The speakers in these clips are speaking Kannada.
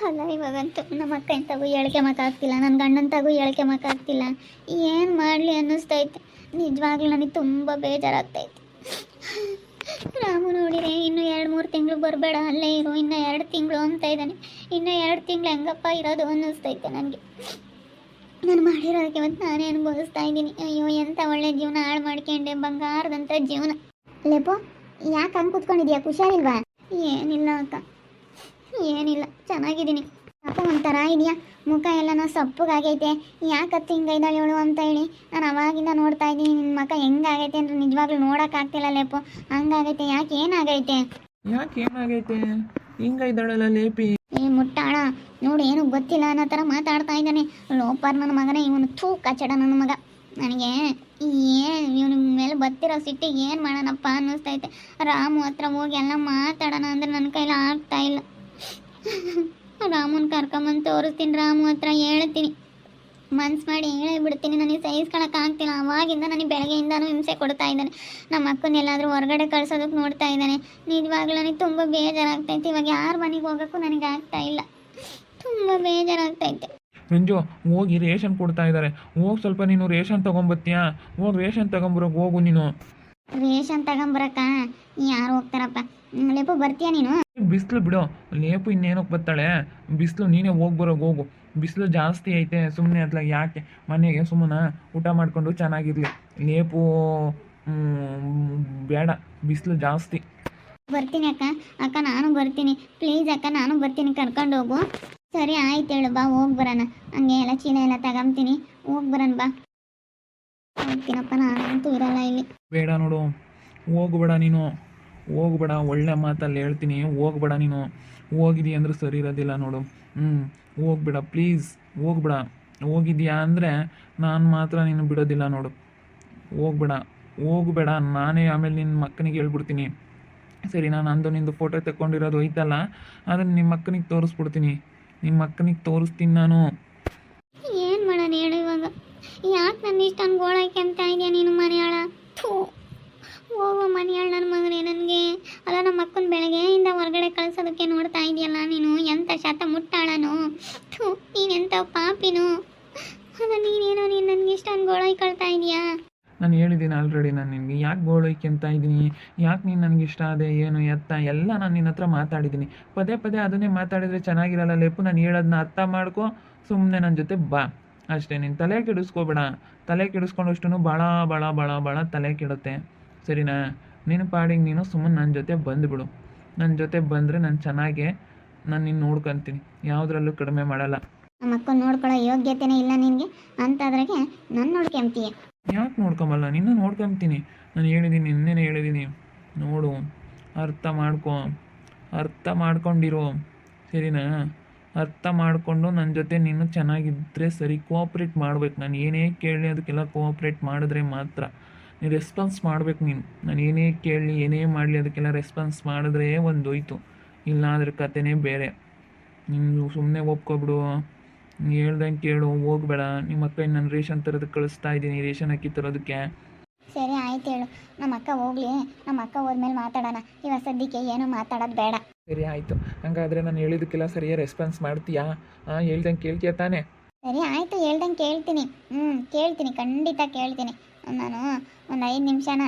ಅಲ್ಲ ಇವಾಗಂತೂ ನಮ್ಮ ಅಕ್ಕ ಎಂತಾಗೂ ಹೇಳ್ಕೊಂಬಕ್ಕಾಗ್ತಿಲ್ಲ, ನನ್ನ ಗಂಡಂತಾಗೂ ಹೇಳ್ಕೊಂಬಕ್ಕಾಗ್ತಿಲ್ಲ. ಏನು ಮಾಡಲಿ ಅನ್ನಿಸ್ತೈತೆ. ನಿಜವಾಗ್ಲೂ ನನಗೆ ತುಂಬ ಬೇಜಾರಾಗ್ತೈತೆ. ರಾಮು ನೋಡಿರೆ ಇನ್ನೂ 2-3 ತಿಂಗಳು ಬರಬೇಡ, ಅಲ್ಲೇ ಇರು, ಇನ್ನೂ 2 ತಿಂಗಳು ಅಂತ ಇದ್ದಾನೆ. ಇನ್ನೂ 2 ತಿಂಗಳು ಹೆಂಗಪ್ಪ ಇರೋದು ಅನ್ನಿಸ್ತೈತೆ ನನಗೆ. ನಾನು ಮಾಡಿರೋದಕ್ಕೆ ಇವತ್ತು ನಾನೇ ಅನುಭವಿಸ್ತಾ ಇದ್ದೀನಿ. ಅಯ್ಯೋ, ಎಂಥ ಒಳ್ಳೆ ಜೀವನ ಹಾಳು ಮಾಡ್ಕೊಂಡೆ, ಬಂಗಾರದಂಥ ಜೀವನ. ಲೇಪೋ, ಯಾಕೆ ಹಂಗೆ ಕೂತ್ಕೊಂಡಿದ್ಯಾ? ಹುಷಾರಿಲ್ವಾ? ಏನಿಲ್ಲ ಅಕ್ಕ, ಏನಿಲ್ಲ, ಚೆನ್ನಾಗಿದ್ದೀನಿ. ಅಪ್ಪ ಒಂಥರ ಇದೆಯಾ, ಮುಖ ಎಲ್ಲನೋ ಸಪ್ಪಗಾಗೈತೆ. ಯಾಕತ್ತು ಹಿಂಗೈದಾಳೆ ಇವಳು ಅಂತ ಹೇಳಿ ನಾನು ಅವಾಗಿಂದ ನೋಡ್ತಾ ಇದ್ದೀನಿ. ನಿನ್ನ ಮಕ್ಕ ಹೆಂಗಾಗೈತೆ ಅಂದ್ರೆ ನಿಜವಾಗ್ಲೂ ನೋಡೋಕ್ಕಾಗ್ತಿಲ್ಲ ಲೇಪು, ಹಂಗಾಗೈತೆ. ಯಾಕೆ ಏನಾಗೈತೆ? ಹಿಂಗೈದಾಳಲ್ಲ ಲೇಪಿ. ಮುಟ್ಟಾಳ ನೋಡಿ, ಏನು ಗೊತ್ತಿಲ್ಲ ಅನ್ನೋ ಥರ ಮಾತಾಡ್ತಾ ಇದ್ದಾನೆ. ಲೋಪರ್ ನನ್ನ ಮಗನೇ ಇವನು, ಥೂ ಕಚಡ ನನ್ನ ಮಗ. ನನಗೆ ಇವನ ಮೇಲೆ ಬತ್ತಿರೋ ಸಿಟ್ಟಿಗೆ ಏನು ಮಾಡೋಣಪ್ಪ ಅನ್ನಿಸ್ತೈತೆ. ರಾಮು ಹತ್ರ ಹೋಗಿ ಎಲ್ಲ ಮಾತಾಡೋಣ ಅಂದರೆ ನನ್ನ ಕೈಲಿ ಆಗ್ತಾ ಇಲ್ಲ. ರಾಮುನ ಕರ್ಕೊಂಬಂದು ತೋರಿಸ್ತೀನಿ, ರಾಮು ಹತ್ರ ಹೇಳ್ತೀನಿ, ಮನ್ಸು ಮಾಡಿ ಹೇಳಿಬಿಡ್ತೀನಿ. ನನಗೆ ಸಹಿಸ್ಕೊಳಕ್ಕಾಗ್ತಿಲ್ಲ. ಅವಾಗಿಂದ ನನಗೆ ಬೆಳಗ್ಗೆಯಿಂದನೂ ಹಿಂಸೆ ಕೊಡ್ತಾ ಇದ್ದಾನೆ. ನಮ್ಮ ಅಕ್ಕನ್ನೆಲ್ಲಾದರೂ ಹೊರಗಡೆ ಕಳ್ಸೋದಕ್ಕೆ ನೋಡ್ತಾ ಇದ್ದಾನೆ. ನಿಜವಾಗ್ಲೂ ನನಗೆ ತುಂಬ ಬೇಜಾರಾಗ್ತೈತೆ. ಇವಾಗ ಯಾರ ಮನೆಗೆ ಹೋಗೋಕ್ಕೂ ನನಗೆ ಆಗ್ತಾ ಇಲ್ಲ, ತುಂಬ ಬೇಜಾರಾಗ್ತೈತೆ. ಮಂಜು, ಹೋಗಿ ರೇಷನ್ ಕೊಡ್ತಾ ಇದ್ದಾರೆ, ಹೋಗಿ ಸ್ವಲ್ಪ ನೀನು ರೇಷನ್ ತೊಗೊಂಬತ್ತೀಯಾ? ಹೋಗಿ ರೇಷನ್ ತಗೊಂಬರೋಕೆ ಹೋಗು ನೀನು. ರೇಷನ್ ತಗೊಂಬರಕ್ಕ ಯಾರು ಹೋಗ್ತಾರಪ್ಪ? ಲೇಪು, ಬರ್ತೀಯಾ ನೀನು? ಬಿಸಿಲು ಬಿಡು, ಲೇಪು ಇನ್ನೇನಕ್ಕೆ ಬರ್ತಾಳೆ? ಬಿಸಿಲು, ನೀನೇ ಹೋಗು. ಬಿಸಿಲು ಜಾಸ್ತಿ ಐತೆ, ಸುಮ್ಮನೆ ಅತ್ಲಾಗ ಯಾಕೆ ಮನೆಗೆ ಸುಮ್ಮನೆ ಊಟ ಮಾಡಿಕೊಂಡು ಚೆನ್ನಾಗಿರಲಿ. ಲೇಪು ಬೇಡ, ಬಿಸಿಲು ಜಾಸ್ತಿ. ಬರ್ತೀನಿ ಅಕ್ಕ, ನಾನು ಬರ್ತೀನಿ. ಪ್ಲೀಸ್ ಅಕ್ಕ, ನಾನು ಬರ್ತೀನಿ, ಕರ್ಕೊಂಡು ಹೋಗು. ಸರಿ ಆಯ್ತು, ಹೇಳು, ಬಾ ಹೋಗಿ ಬರೋಣ. ಹಂಗೆ ಎಲ್ಲ ಚೀಲ ಎಲ್ಲ ತಗೊಂತೀನಿ, ಹೋಗಿ ಬರೋಣ ಬಾ. ಹೋಗ್ತೀನಪ್ಪ, ನಾನಂತೂ ಇರಲ್ಲ ಇಲ್ಲಿ. ಬೇಡ ನೋಡು, ಹೋಗ್ಬೇಡ ನೀನು, ಹೋಗ್ಬೇಡ. ಒಳ್ಳೆ ಮಾತಲ್ಲಿ ಹೇಳ್ತೀನಿ, ಹೋಗ್ಬೇಡ ನೀನು. ಹೋಗಿದೀಯ ಅಂದ್ರೆ ಸರಿ ಇರೋದಿಲ್ಲ ನೋಡು. ಹೋಗ್ಬೇಡ ಪ್ಲೀಸ್, ಹೋಗ್ಬೇಡ. ಹೋಗಿದ್ಯಾ ಅಂದರೆ ನಾನು ಮಾತ್ರ ನೀನು ಬಿಡೋದಿಲ್ಲ ನೋಡು. ಹೋಗ್ಬೇಡ. ನಾನೇ ಆಮೇಲೆ ನಿನ್ನ ಮಕ್ಕನಿಗೆ ಹೇಳ್ಬಿಡ್ತೀನಿ. ಸರಿ, ನಾನು ಅಂದು ನಿಂದು ಫೋಟೋ ತಗೊಂಡಿರೋದು ಐತಲ್ಲ, ಅದನ್ನು ನಿಮ್ಮ ಮಕ್ಕನಿಗೆ ತೋರಿಸ್ಬಿಡ್ತೀನಿ. ನಿಮ್ಮ ಮಕ್ಕನಿಗೆ ತೋರಿಸ್ತೀನಿ ನಾನು. ಏನು ಮಾಡೋಣ ಹೇಳು ಇವಾಗ? ಯಾಕೆ ನನ್ನ ಇಷ್ಟೊಂದು ಗೋಳಾಯ್ಕೆ ಅಂತ ಇದೆಯಾ ನೀನು? ಮನೆಯಾಳ, ಥೂ, ಹೋಗೋ ಮನೆಯಾಳ ನನ್ನ ಮಗನೇ. ನನಗೆ ಅಲ್ಲ, ನಮ್ಮ ಅಕ್ಕನ ಬೆಳಗ್ಗೆಯಿಂದ ಹೊರಗಡೆ ಕಳ್ಸೋದಕ್ಕೆ ನೋಡ್ತಾ ಇದೆಯಲ್ಲ ನೀನು. ಎಂಥ ಶಾತ ಮುಟ್ಟಾಳನು, ಥೂ, ನೀನೆಂಥ ಪಾಪಿನು. ಅಲ್ಲ, ನೀನೇನೋ ನನಗೆ ಇಷ್ಟೊಂದು ಗೋಳಾಯ್ಕೊಳ್ತಾ ಇದೆಯಾ? ನಾನು ಹೇಳಿದ್ದೀನಿ ಆಲ್ರೆಡಿ, ನಾನು ನಿನಗೆ ಯಾಕೆ ಗೋಳೈಕೆ ಅಂತ ಇದ್ದೀನಿ, ಯಾಕೆ ನೀನು ನನಗೆ ಇಷ್ಟ ಅದೇ ಏನು ಎತ್ತ ಎಲ್ಲ ನಾನು ನಿನ್ನ ಹತ್ರ ಮಾತಾಡಿದ್ದೀನಿ. ಪದೇ ಅದನ್ನೇ ಮಾತಾಡಿದರೆ ಚೆನ್ನಾಗಿರಲ್ಲ ಲೇಪು. ನಾನು ಹೇಳೋದನ್ನ ಅರ್ಥ ಮಾಡ್ಕೊ, ಸುಮ್ಮನೆ ನನ್ನ ಜೊತೆ ಬಾ ಅಷ್ಟೇ. ನೀನು ತಲೆ ಕೆಡಿಸ್ಕೋಬೇಡ. ತಲೆ ಕೆಡಿಸ್ಕೊಂಡಷ್ಟು ಭಾಳ ತಲೆ ಕೆಡುತ್ತೆ, ಸರಿನಾ? ನಿನ್ನ ಪಾಡಿಗೆ ನೀನು ಸುಮ್ಮನೆ ನನ್ನ ಜೊತೆ ಬಂದುಬಿಡು. ನನ್ನ ಜೊತೆ ಬಂದರೆ ನಾನು ಚೆನ್ನಾಗೆ ನಾನು ನಿನ್ನ ನೋಡ್ಕೊತೀನಿ, ಯಾವುದ್ರಲ್ಲೂ ಕಡಿಮೆ ಮಾಡಲ್ಲ. ನಮ್ಮ ಅಕ್ಕನ ನೋಡ್ಕೊಳ್ಳೋ ಯೋಗ್ಯತೆನೇ ಇಲ್ಲ ನಿನಗೆ, ಅಂತಾದ್ರಾಗೆ ನಾನು ನೋಡ್ಕೊಂತೀಯ. ಯಾಕೆ ನೋಡ್ಕೊಂಬಲ್ಲ? ನಿನ್ನ ನೋಡ್ಕೊಂತೀನಿ. ನಾನು ಹೇಳಿದ್ದೀನಿ, ನಿನ್ನೇನೆ ಹೇಳಿದ್ದೀನಿ. ನೋಡು, ಅರ್ಥ ಮಾಡ್ಕೊಂಡಿರೋ, ಸರಿನಾ? ಅರ್ಥ ಮಾಡಿಕೊಂಡು ನನ್ನ ಜೊತೆ ನೀನು ಚೆನ್ನಾಗಿದ್ದರೆ ಸರಿ. ಕೋಆಪ್ರೇಟ್ ಮಾಡ್ಬೇಕು. ನಾನು ಏನೇ ಕೇಳಿ ಅದಕ್ಕೆಲ್ಲ ಕೋಆಪ್ರೇಟ್ ಮಾಡಿದ್ರೆ ಮಾತ್ರ. ನೀನು ರೆಸ್ಪಾನ್ಸ್ ಮಾಡ್ಬೇಕು. ನಾನು ಏನೇ ಕೇಳಲಿ ಏನೇ ಮಾಡಲಿ ಅದಕ್ಕೆಲ್ಲ ರೆಸ್ಪಾನ್ಸ್ ಮಾಡಿದ್ರೆ ಒಂದೋಯ್ತು, ಇಲ್ಲ ಅದ್ರ ಕತೆನೇ ಬೇರೆ. ನೀನು ಸುಮ್ಮನೆ ಒಪ್ಕೊಬಿಡು, ಹೇಳ್ದಂಗೆ ಕೇಳು, ಹೋಗ್ಬೇಡ. ನಿಮ್ಮ ಅಕ್ಕ ನಾನು ರೇಷನ್ ತರೋದಕ್ಕೆ ಕಳಿಸ್ತಾ ಇದ್ದೀನಿ, ರೇಷನ್ ಅಕ್ಕಿ ತರೋದಕ್ಕೆ. ಸರಿ ಆಯ್ತು, ಹೇಳು. ನಮ್ಮ ಅಕ್ಕ ಹೋಗ್ಲಿ, ನಮ್ಮ ಅಕ್ಕ ಹೋದ್ಮೇಲೆ ಮಾತಾಡೋಣ. ಇವಾಗ ಸದ್ಯಕ್ಕೆ ಏನು ಮಾತಾಡೋದು ಬೇಡ. ಸರಿ ಆಯಿತು, ಹಂಗಾದರೆ ನಾನು ಹೇಳಿದ್ದಕ್ಕೆಲ್ಲ ಸರಿಯಾಗಿ ರೆಸ್ಪಾನ್ಸ್ ಮಾಡ್ತೀಯಾ? ಹೇಳ್ದಂಗೆ ಕೇಳ್ತೀಯ ತಾನೇ? ಸರಿ ಆಯಿತು, ಹೇಳ್ದಂಗೆ ಕೇಳ್ತೀನಿ. ಕೇಳ್ತೀನಿ, ಖಂಡಿತ ಕೇಳ್ತೀನಿ. ನಾನು ಒಂದು 5 ನಿಮಿಷನ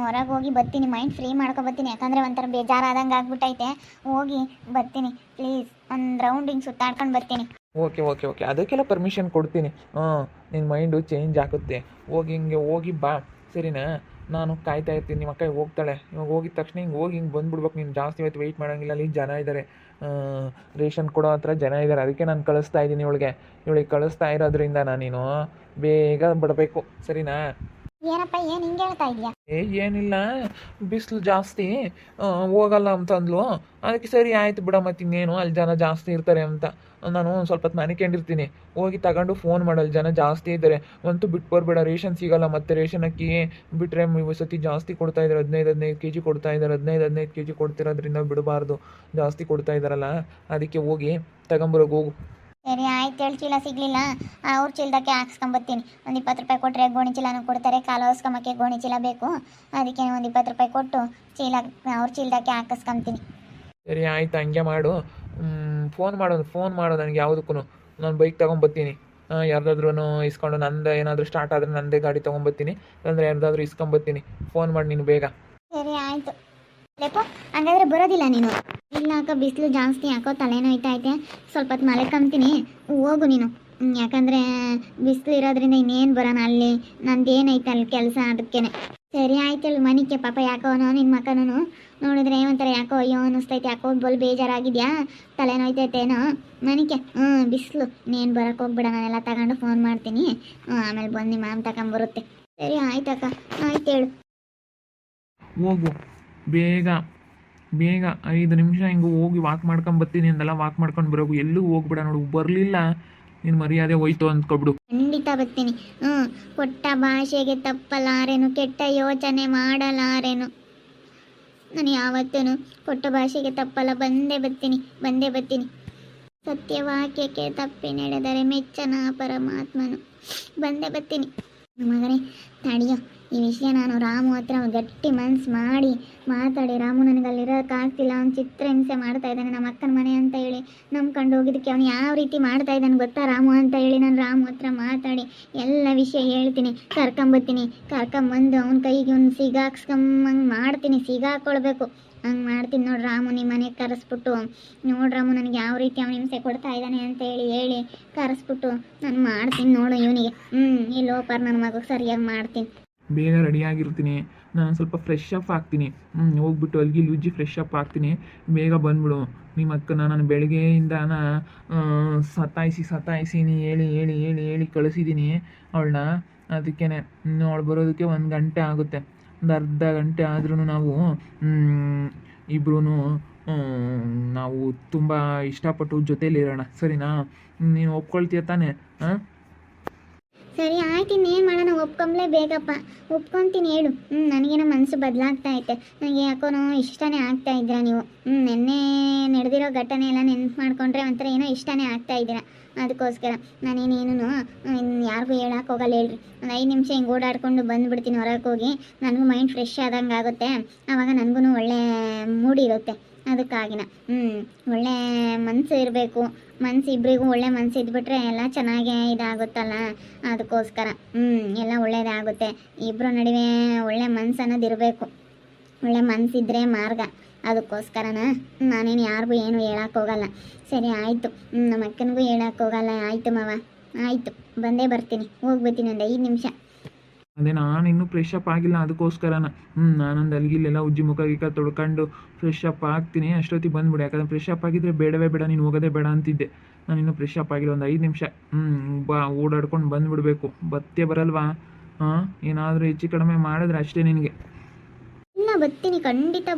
ಹೊರಗೆ ಹೋಗಿ ಬರ್ತೀನಿ, ಮೈಂಡ್ ಫ್ರೀ ಮಾಡ್ಕೊಬರ್ತೀನಿ. ಯಾಕಂದರೆ ಒಂಥರ ಬೇಜಾರಾದಂಗೆ ಆಗ್ಬಿಟ್ಟೈತೆ. ಹೋಗಿ ಬರ್ತೀನಿ ಪ್ಲೀಸ್, ಒಂದು ರೌಂಡಿಂಗ್ ಸುತ್ತಾಡ್ಕೊಂಡು ಬರ್ತೀನಿ. ಓಕೆ, ಅದಕ್ಕೆಲ್ಲ ಪರ್ಮಿಷನ್ ಕೊಡ್ತೀನಿ. ನಿನ್ನ ಮೈಂಡು ಚೇಂಜ್ ಆಗುತ್ತೆ. ಹೋಗಿ ಬಾ, ಸರಿನಾ? ನಾನು ಕಾಯ್ತಾ ಇರ್ತೀನಿ. ನಿಮ್ಮ ಅಕ್ಕ ಹೋಗ್ತಾಳೆ. ಇವಾಗ ಹೋಗಿದ ತಕ್ಷಣ ಹಿಂಗೆ ಬಂದುಬಿಡ್ಬೇಕು. ನೀನು ಜಾಸ್ತಿ ಹೊತ್ತು ವೆಯ್ಟ್ ಮಾಡೋಂಗಿಲ್ಲ. ಅಲ್ಲಿ ಜನ ಇದ್ದಾರೆ, ರೇಷನ್ ಕೊಡೋ ಹತ್ರ ಜನ ಇದ್ದಾರೆ. ಅದಕ್ಕೆ ನಾನು ಕಳಿಸ್ತಾ ಇದ್ದೀನಿ ಇವಳಿಗೆ ಕಳಿಸ್ತಾ ಇರೋದ್ರಿಂದ ನೀನು ಬೇಗ ಬಿಡಬೇಕು, ಸರಿನಾ? ಏನಪ್ಪ, ಏನು ಹಿಂಗೆ ಹೇಳ್ತಾ ಇದೆಯಾ? ಏನಿಲ್ಲ, ಬಿಸಿಲು ಜಾಸ್ತಿ ಹೋಗಲ್ಲ ಅಂತಂದ್ಲು. ಅದಕ್ಕೆ ಸರಿ ಆಯಿತು ಬಿಡ, ಮತ್ತೆ ಇನ್ನೇನು, ಅಲ್ಲಿ ಜನ ಜಾಸ್ತಿ ಇರ್ತಾರೆ ಅಂತ ನಾನು ಒಂದು ಸ್ವಲ್ಪ ಹೊತ್ತು ಮನಿಕೊಂಡಿರ್ತೀನಿ. ಹೋಗಿ ತಗೊಂಡು ಫೋನ್ ಮಾಡಲ್ಲ, ಜನ ಜಾಸ್ತಿ ಇದ್ದಾರೆ. ಅಂತೂ ಬಿಟ್ಟು ಬರಬೇಡ, ರೇಷನ್ ಸಿಗೋಲ್ಲ. ಮತ್ತು ರೇಷನ್ ಅಕ್ಕಿ ಬಿಟ್ಟರೆ ಸತಿ ಜಾಸ್ತಿ ಕೊಡ್ತಾ ಇದ್ದಾರೆ. 15 kg ಕೊಡ್ತಾ ಇದ್ದಾರೆ. 15 kg ಕೊಡ್ತಿರೋದ್ರಿಂದ ಬಿಡಬಾರ್ದು, ಜಾಸ್ತಿ ಕೊಡ್ತಾ ಇದ್ದಾರಲ್ಲ. ಅದಕ್ಕೆ ಹೋಗಿ ತಗೊಂಬರೋಕೆ ಹೋಗು. ಸರಿ ಆಯ್ತು, ಹೇಳಿ. ಚೀಲ ಸಿಗಲಿಲ್ಲ, ಅವ್ರ ಚೀಲದಕ್ಕೆ ಹಾಕ್ಸ್ಕೊಂಬರ್ತೀನಿ. ಒಂದು 20 ರೂಪಾಯಿ ಕೊಟ್ಟರೆ ಗೋಣಿ ಚೀಲನೂ ಕೊಡ್ತಾರೆ. ಕಾಲು ಹೊಸ್ಕೊಂಬಕ್ಕೆ ಗೋಣಿ ಚೀಲ ಬೇಕು. ಅದಕ್ಕೆ ಒಂದು 20 ರೂಪಾಯಿ ಕೊಟ್ಟು ಚೀಲ ಅವ್ರ ಚೀಲದಕ್ಕೆ ಹಾಕಿಸ್ಕೊಂತೀನಿ. ಸರಿ ಆಯ್ತು, ಹಂಗೆ ಮಾಡು. ಫೋನ್ ಮಾಡು ನನಗೆ ಯಾವುದಕ್ಕೂ. ನಾನು ಬೈಕ್ ತೊಗೊಂಬರ್ತೀನಿ. ಯಾರ್ದಾದ್ರೂ ಇಸ್ಕೊಂಡು ನಂದು ಏನಾದರೂ ಸ್ಟಾರ್ಟ್ ಆದರೆ ನಂದೇ ಗಾಡಿ ತೊಗೊಂಬರ್ತೀನಿ, ಅಂದರೆ ಯಾರ್ದಾದ್ರೂ ಇಸ್ಕೊಂಬರ್ತೀನಿ. ಫೋನ್ ಮಾಡಿ ನೀನು ಬೇಗ. ಸರಿ ಆಯಿತು. ಲೇಪೋ ಹಂಗಾದ್ರೆ ಬರೋದಿಲ್ಲ ನೀನು? ಇಲ್ಲ ಅಕ್ಕ, ಬಿಸಿಲು ಜಾಸ್ತಿ, ಯಾಕೋ ತಲೆನೋಯ್ತೈತೆ, ಸ್ವಲ್ಪ ಹೊತ್ತು ಮಲ್ಕೊಂತೀನಿ. ಹೋಗು ನೀನು. ಯಾಕಂದರೆ ಬಿಸಿಲು ಇರೋದ್ರಿಂದ ಇನ್ನೇನು ಬರೋಣ, ಅಲ್ಲಿ ನಂದೇನೈತೆ ಅಲ್ಲಿ ಕೆಲಸ, ಅದಕ್ಕೇನೆ. ಸರಿ ಆಯ್ತು ಹೇಳಿ ಮನಿಕೆ. ಪಾಪ ಯಾಕೋ ನಿನ್ನ ಮಕ್ಕನೂ ನೋಡಿದ್ರೆ ಒಂಥರ ಯಾಕೋ ಅಯ್ಯೋ ಅನ್ನಿಸ್ತೈತೆ, ಯಾಕೋ ಬಲ್ ಬೇಜಾರಾಗಿದ್ಯಾ, ತಲೆನೋಯ್ತೈತೇನೋ ಮನಿಕೆ. ಬಿಸಿಲು ನೀನು ಬರೋಕೆ ಹೋಗ್ಬಿಡ, ನಾನೆಲ್ಲ ತಗೊಂಡು ಫೋನ್ ಮಾಡ್ತೀನಿ. ಆಮೇಲೆ ಬಂದು ನಿಮ್ಮ ಮಾಮ ತಗೊಂಬರುತ್ತೆ. ಸರಿ ಆಯ್ತಕ್ಕ, ಆಯ್ತು ಹೇಳು. ಹೋಗು ಬೇಗ ಬೇಗ, 5 ನಿಮಿಷ ಹಿಂಗೆ ಹೋಗಿ ವಾಕ್ ಮಾಡ್ಕೊಂಬರ್ತೀನಿ ಅಂದಲ್ಲ, ವಾಕ್ ಮಾಡ್ಕೊಂಡು ಬರೋಗು. ಎಲ್ಲೂ ಹೋಗ್ಬಿಡ ನೋಡು. ಬರಲಿಲ್ಲ ನಿನ್ನ ಮರ್ಯಾದೆ ಹೋಯ್ತು ಅಂದ್ಕೊಬಿಡು. ಖಂಡಿತ ಬರ್ತೀನಿ. ಕೊಟ್ಟ ಭಾಷೆಗೆ ತಪ್ಪಲಾರೇನು, ಕೆಟ್ಟ ಯೋಚನೆ ಮಾಡಲಾರೇನು. ನಾನು ಯಾವತ್ತೂ ಕೊಟ್ಟ ಭಾಷೆಗೆ ತಪ್ಪಲ್ಲ. ಬಂದೇ ಬರ್ತೀನಿ. ಸತ್ಯವಾಕ್ಯಕ್ಕೆ ತಪ್ಪಿ ನಡೆದರೆ ಮೆಚ್ಚನ ಪರಮಾತ್ಮನು. ಬಂದೇ ಬರ್ತೀನಿ. ಮಗನೇ ತಡಿಯೋ, ಈ ವಿಷಯ ನಾನು ರಾಮು ಹತ್ರ ಗಟ್ಟಿ ಮನ್ಸು ಮಾಡಿ ಮಾತಾಡಿ, ರಾಮು ನನಗೆ ಅಲ್ಲಿರೋಕ್ಕಾಗ್ತಿಲ್ಲ, ಅವ್ನು ಚಿತ್ರಹಿಂಸೆ ಮಾಡ್ತಾ ಇದ್ದಾನೆ ನಮ್ಮ ಅಕ್ಕನ ಮನೆ ಅಂತ ಹೇಳಿ ನಂಬ್ಕೊಂಡು ಹೋಗಿದ್ದಕ್ಕೆ ಅವ್ನು ಯಾವ ರೀತಿ ಮಾಡ್ತಾ ಇದ್ದಾನೆ ಗೊತ್ತಾ ರಾಮು ಅಂತ ಹೇಳಿ, ನಾನು ರಾಮು ಹತ್ರ ಮಾತಾಡಿ ಎಲ್ಲ ವಿಷಯ ಹೇಳ್ತೀನಿ. ಕರ್ಕೊಂಬಂದು ಅವ್ನ ಕೈಗೆ ಅವ್ನು ಸಿಗಾಕ್ಸ್ಕೊಂಬಂಗೆ ಮಾಡ್ತೀನಿ, ಸಿಗಾಕೊಳ್ಬೇಕು ಹಂಗೆ ಮಾಡ್ತೀನಿ ನೋಡಿ. ರಾಮು ನಿಮ್ಮ ಮನೆಗೆ ಕರೆಸ್ಬಿಟ್ಟು, ನೋಡಿ ರಾಮು ನನಗೆ ಯಾವ ರೀತಿ ಅವ್ನು ಹಿಂಸೆ ಕೊಡ್ತಾ ಇದ್ದಾನೆ ಅಂತ ಹೇಳಿ ಕರೆಸ್ಬಿಟ್ಟು ನಾನು ಮಾಡ್ತೀನಿ ನೋಡು ಇವನಿಗೆ. ಈ ಲೋಪರ್ ನನ್ನ ಮಗುಗೆ ಸರಿಯಾಗಿ ಮಾಡ್ತೀನಿ. ಬೇಗ ರೆಡಿಯಾಗಿರ್ತೀನಿ. ನಾನು ಸ್ವಲ್ಪ ಫ್ರೆಶ್ ಅಪ್ ಆಗ್ತೀನಿ. ಹೋಗ್ಬಿಟ್ಟು ಅಲ್ಗಿ ಲುಜ್ಜಿ ಫ್ರೆಶ್ ಅಪ್ ಆಗ್ತೀನಿ. ಬೇಗ ಬಂದ್ಬಿಡು. ನಿಮ್ಮ ಅಕ್ಕನ ನಾನು ಬೆಳಗ್ಗೆಯಿಂದ ಸತಾಯಿಸಿ ಹೇಳಿ ಕಳಿಸಿದ್ದೀನಿ ಅವಳನ್ನ. ಅದಕ್ಕೇ ಅವಳು ಬರೋದಕ್ಕೆ 1 ಗಂಟೆ ಆಗುತ್ತೆ. ಒಂದು ಅರ್ಧ ಗಂಟೆ ಆದ್ರೂ ಇಬ್ಬರೂ ನಾವು ತುಂಬ ಇಷ್ಟಪಟ್ಟು ಜೊತೇಲಿರೋಣ, ಸರಿನಾ? ನೀನು ಒಪ್ಕೊಳ್ತೀಯ ತಾನೇ? ಸರಿ ಆಯ್ತು, ಇನ್ನೇನು ಮಾಡೋಣ, ಒಪ್ಕೊಂಬ್ಲೇ ಬೇಕಪ್ಪ. ಒಪ್ಕೊತೀನಿ ಹೇಳು. ನನಗೇನೋ ಮನಸ್ಸು ಬದಲಾಗ್ತಾ ಐತೆ. ನನಗೆ ಯಾಕೋನೋ ಇಷ್ಟನೇ ಆಗ್ತಾ ಇದ್ದೀರಾ ನೀವು. ನೆನ್ನೆ ನಡೆದಿರೋ ಘಟನೆ ಎಲ್ಲ ನೆನ್ಪು ಮಾಡಿಕೊಂಡ್ರೆ ಒಂಥರ ಏನೋ ಇಷ್ಟನೇ ಆಗ್ತಾ ಇದ್ದೀರಾ. ಅದಕ್ಕೋಸ್ಕರ ನಾನೇನೇನು ಯಾರಿಗೂ ಹೇಳಕ್ಕೆ ಹೋಗಲ್ಲ ಹೇಳ್ರಿ. ಒಂದು 5 ನಿಮಿಷ ಹಿಂಗೆ ಓಡಾಡ್ಕೊಂಡು ಬಂದುಬಿಡ್ತೀನಿ ಹೊರಗೆ ಹೋಗಿ. ನನಗೂ ಮೈಂಡ್ ಫ್ರೆಶ್ ಆದಂಗೆ ಆಗುತ್ತೆ. ಆವಾಗ ನನಗೂ ಒಳ್ಳೆ ಮೂಡಿರುತ್ತೆ. ಅದಕ್ಕಾಗಿನ ಒಳ್ಳೆ ಮನಸ್ಸು ಇರಬೇಕು. ಮನಸ್ಸು ಇಬ್ಬರಿಗೂ ಒಳ್ಳೆ ಮನಸ್ಸು ಇದ್ಬಿಟ್ರೆ ಎಲ್ಲ ಚೆನ್ನಾಗೇ ಇದಾಗುತ್ತಲ್ಲ. ಅದಕ್ಕೋಸ್ಕರ ಎಲ್ಲ ಒಳ್ಳೇದಾಗುತ್ತೆ. ಇಬ್ಬರ ನಡುವೆ ಒಳ್ಳೆ ಮನಸ್ಸು ಅನ್ನೋದು ಇರಬೇಕು. ಒಳ್ಳೆ ಮನಸ್ಸಿದ್ರೆ ಮಾರ್ಗ. ಅದಕ್ಕೋಸ್ಕರನ ನಾನೇನು ಯಾರಿಗೂ ಏನು ಹೇಳಕ್ಕೆ ಹೋಗಲ್ಲ. ಸರಿ ಆಯಿತು, ನಮ್ಮ ಅಕ್ಕನಿಗೂ ಹೇಳಕ್ಕೆ ಹೋಗಲ್ಲ. ಆಯಿತು ಮಾವ, ಆಯಿತು, ಬಂದೇ ಬರ್ತೀನಿ. ಹೋಗ್ಬಿಡ್ತೀನಿ ಒಂದು 5 ನಿಮಿಷ. ಅದೇ ನಾನು ಇನ್ನೂ ಫ್ರೆಶ್ ಅಪ್ ಆಗಿಲ್ಲ, ಅದಕ್ಕೋಸ್ಕರನ ನಾನೊಂದು ಅಲ್ಗಿಲ್ಲೆಲ್ಲ ಉಜ್ಜಿ ಮುಖ ಗಿಕ್ಕ ತೊಳ್ಕೊಂಡು ಫ್ರೆಶ್ ಅಪ್ ಆಗ್ತೀನಿ. ಅಷ್ಟೊತ್ತಿಗೆ ಬಂದ್ಬಿಡಿ. ಯಾಕಂದರೆ ಫ್ರೆಶ್ ಅಪ್ ಆಗಿದ್ದರೆ ಬೇಡವೇ ಬೇಡ, ನೀನು ಹೋಗೋದೇ ಬೇಡ ಅಂತಿದ್ದೆ. ನಾನು ಇನ್ನೂ ಫ್ರೆಶ್ ಅಪ್ ಆಗಿಲ್ಲ. ಒಂದು 5 ನಿಮಿಷ ಬಾ, ಓಡಾಡ್ಕೊಂಡು ಬಂದುಬಿಡ್ಬೇಕು. ಬತ್ತೇ ಬರಲ್ವಾ? ಏನಾದರೂ ಹೆಚ್ಚು ಕಡಿಮೆ ಮಾಡಿದ್ರೆ ಅಷ್ಟೇ ನಿನಗೆ. ಇಲ್ಲ ಬರ್ತೀನಿ, ಖಂಡಿತ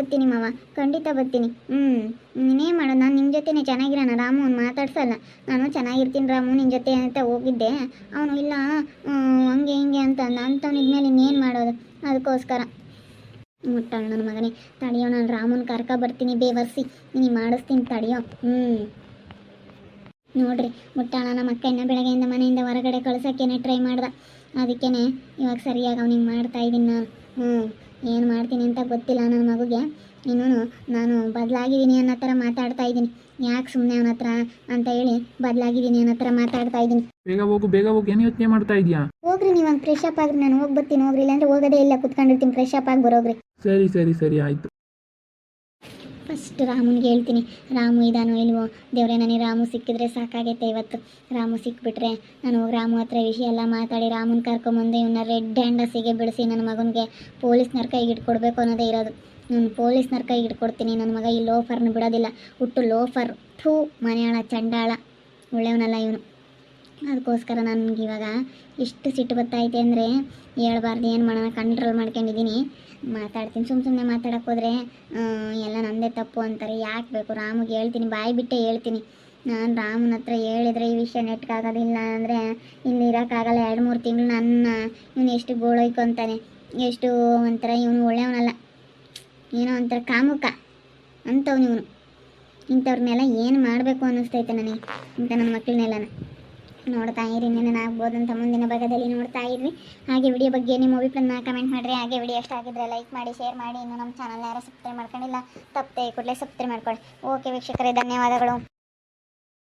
ಬರ್ತೀನಿ ಮಾವ, ಖಂಡಿತ ಬರ್ತೀನಿ. ನೀನೇ ಮಾಡೋದು, ನಾನು ನಿಮ್ಮ ಜೊತೆನೇ ಚೆನ್ನಾಗಿರೋಣ. ರಾಮು ಅವ್ನು ಮಾತಾಡ್ಸಲ್ಲ. ನಾನು ಚೆನ್ನಾಗಿರ್ತೀನಿ ರಾಮು ನಿನ್ನ ಜೊತೆ ಅಂತ ಹೋಗಿದ್ದೆ. ಅವನು ಇಲ್ಲ ಹಂಗೆ ಹಿಂಗೆ ಅಂತ ಅಂಥವ್ನು ಇದ್ಮೇಲೆ ಇನ್ನೇನು ಮಾಡೋದು. ಅದಕ್ಕೋಸ್ಕರ ಮುಟ್ಟಾಳ ನನ್ನ ಮಗನೇ. ತಡಿಯೋ, ನಾನು ರಾಮುನ ಬರ್ತೀನಿ, ಬೇವರ್ಸಿ ನೀನು ಮಾಡಿಸ್ತೀನಿ, ತಡಿಯೋ. ನೋಡ್ರಿ ಮುಟ್ಟಾಳ ನಮ್ಮ ಅಕ್ಕ ಇನ್ನು ಬೆಳಗ್ಗೆಯಿಂದ ಮನೆಯಿಂದ ಹೊರಗಡೆ ಕಳ್ಸೋಕ್ಕೇನೆ ಟ್ರೈ ಮಾಡ್ದೆ. ಅದಕ್ಕೇ ಇವಾಗ ಸರಿಯಾಗಿ ಅವ್ನಿಗೆ ಮಾಡ್ತಾಯಿದ್ದೀನಿ ನಾನು. ಏನು ಮಾಡ್ತೀನಿ ಅಂತ ಗೊತ್ತಿಲ್ಲ ನನ್ನ ಮಗುಗೆ. ಇನ್ನೂ ನಾನು ಬದಲಾಗಿದ್ದೀನಿ ಅನ್ನೋ ಥರ ಮಾತಾಡ್ತಾ ಇದ್ದೀನಿ. ಯಾಕೆ ಸುಮ್ಮನೆ ಅವನ ಹತ್ರ ಅಂತ ಹೇಳಿ ಬದಲಾಗಿದ್ದೀನಿ ಅನ್ನೋ ಥರ ಮಾತಾಡ್ತಾ ಇದ್ದೀನಿ. ಬೇಗ ಹೋಗು, ಏನು ಯೋಚನೆ ಮಾಡ್ತಾ ಇದೆಯಾ? ಹೋಗ್ರಿ, ನೀವು ಹಂಗೆ ಫ್ರೆಶ್ ಅಪ್ ಆಗ್ರಿ, ನಾನು ಹೋಗಿ ಬರ್ತೀನಿ. ಹೋಗ್ರಿ, ಇಲ್ಲಾಂದ್ರೆ ಹೋಗೋದೇ ಇಲ್ಲ, ಕುತ್ಕೊಂಡಿರ್ತೀನಿ. ಫ್ರೆಶ್ ಅಪ್ ಆಗಿ ಬರೋಗ್ರಿ. ಸರಿ ಆಯಿತು. ಫಸ್ಟ್ ರಾಮುನಿಗೆ ಹೇಳ್ತೀನಿ. ರಾಮು ಇದಾನೋ ಇಲ್ವೋ ದೇವ್ರೆ, ನನಗೆ ರಾಮು ಸಿಕ್ಕಿದ್ರೆ ಸಾಕಾಗೈತೆ ಇವತ್ತು. ರಾಮು ಸಿಕ್ಬಿಟ್ರೆ ನಾನು ಹೋಗಿ ರಾಮು ಹತ್ರ ವಿಷಯ ಎಲ್ಲ ಮಾತಾಡಿ ರಾಮುನ ಕರ್ಕೊಂಬಂದು ಇವನ್ನ ರೆಡ್ ಹ್ಯಾಂಡಸಿಗೆ ಬಿಡಿಸಿ ನನ್ನ ಮಗನಿಗೆ ಪೊಲೀಸ್ನವ್ರ ಕೈಗೆ ಇಟ್ಕೊಡ್ಬೇಕು ಅನ್ನೋದೇ ಇರೋದು. ನಾನು ಪೊಲೀಸ್ನವ್ರ ಕೈಗೆ ಇಟ್ಕೊಡ್ತೀನಿ. ನನ್ನ ಮಗ ಈ ಲೋಫರ್ನ ಬಿಡೋದಿಲ್ಲ. ಹುಟ್ಟು ಲೋಫರ್, ಥೂ ಮನೆಯಾಳ ಚಂಡಾಳ, ಒಳ್ಳೆಯವನಲ್ಲ ಇವನು. ಅದಕ್ಕೋಸ್ಕರ ನನಗೆ ಇವಾಗ ಎಷ್ಟು ಸಿಟ್ಟು ಬರ್ತೈತೆ ಅಂದರೆ ಹೇಳ್ಬಾರ್ದು. ಏನು ಮಾಡೋಣ, ಕಂಟ್ರೋಲ್ ಮಾಡ್ಕೊಂಡಿದ್ದೀನಿ. ಮಾತಾಡ್ತೀನಿ. ಸುಮ್ಮನೆ ಮಾತಾಡೋಕ್ಕೆ ಹೋದರೆ ಎಲ್ಲ ನನ್ನದೇ ತಪ್ಪು ಅಂತಾರೆ. ಯಾಕೆ ಬೇಕು? ರಾಮಿಗೆ ಹೇಳ್ತೀನಿ, ಬಾಯಿ ಬಿಟ್ಟೆ ಹೇಳ್ತೀನಿ. ನಾನು ರಾಮನ ಹತ್ರ ಹೇಳಿದರೆ ಈ ವಿಷಯ ನೆಟ್ಕಾಗೋದಿಲ್ಲ ಅಂದರೆ ಇಲ್ಲಿ ಇರೋಕ್ಕಾಗಲ್ಲ. 2-3 ತಿಂಗಳು ಇವನು ಎಷ್ಟು ಗೋಳೊಯ್ಕೊತಾನೆ, ಎಷ್ಟು ಒಂಥರ ಇವನು ಒಳ್ಳೆಯವನಲ್ಲ, ಏನೋ ಒಂಥರ ಕಾಮುಕ ಅಂಥವ್ನು ಇವನು. ಇಂಥವ್ರನ್ನೆಲ್ಲ ಏನು ಮಾಡಬೇಕು ಅನ್ನಿಸ್ತೈತೆ ನನಗೆ, ಇಂಥ ನನ್ನ ಮಕ್ಕಳನ್ನೆಲ್ಲ. ನೋಡ್ತಾ ಇರಿ, ಇನ್ನೇನು ಆಗ್ಬೋದಂತ ಮುಂದಿನ ಭಾಗದಲ್ಲಿ ನೋಡ್ತಾ ಇರ್ರಿ. ಹಾಗೆ ವಿಡಿಯೋ ಬಗ್ಗೆ ನಿಮ್ಮ ಅಭಿಪ್ರಾಯನ ಕಮೆಂಟ್ ಮಾಡಿರಿ. ಹಾಗೆ ವಿಡಿಯೋ ಇಷ್ಟ ಆಗಿದ್ರೆ ಲೈಕ್ ಮಾಡಿ, ಶೇರ್ ಮಾಡಿ. ಇನ್ನು ನಮ್ಮ ಚಾನಲ್ ಯಾರು ಸಬ್ಸ್ಕ್ರೈಬ್ ಮಾಡ್ಕೊಂಡಿಲ್ಲ ತಪ್ಪದೆ ಕೂಡಲೇ ಸಬ್ಸ್ಕ್ರೈಬ್ ಮಾಡ್ಕೊಳ್ಳಿ. ಓಕೆ ವೀಕ್ಷಕರೇ, ಧನ್ಯವಾದಗಳು.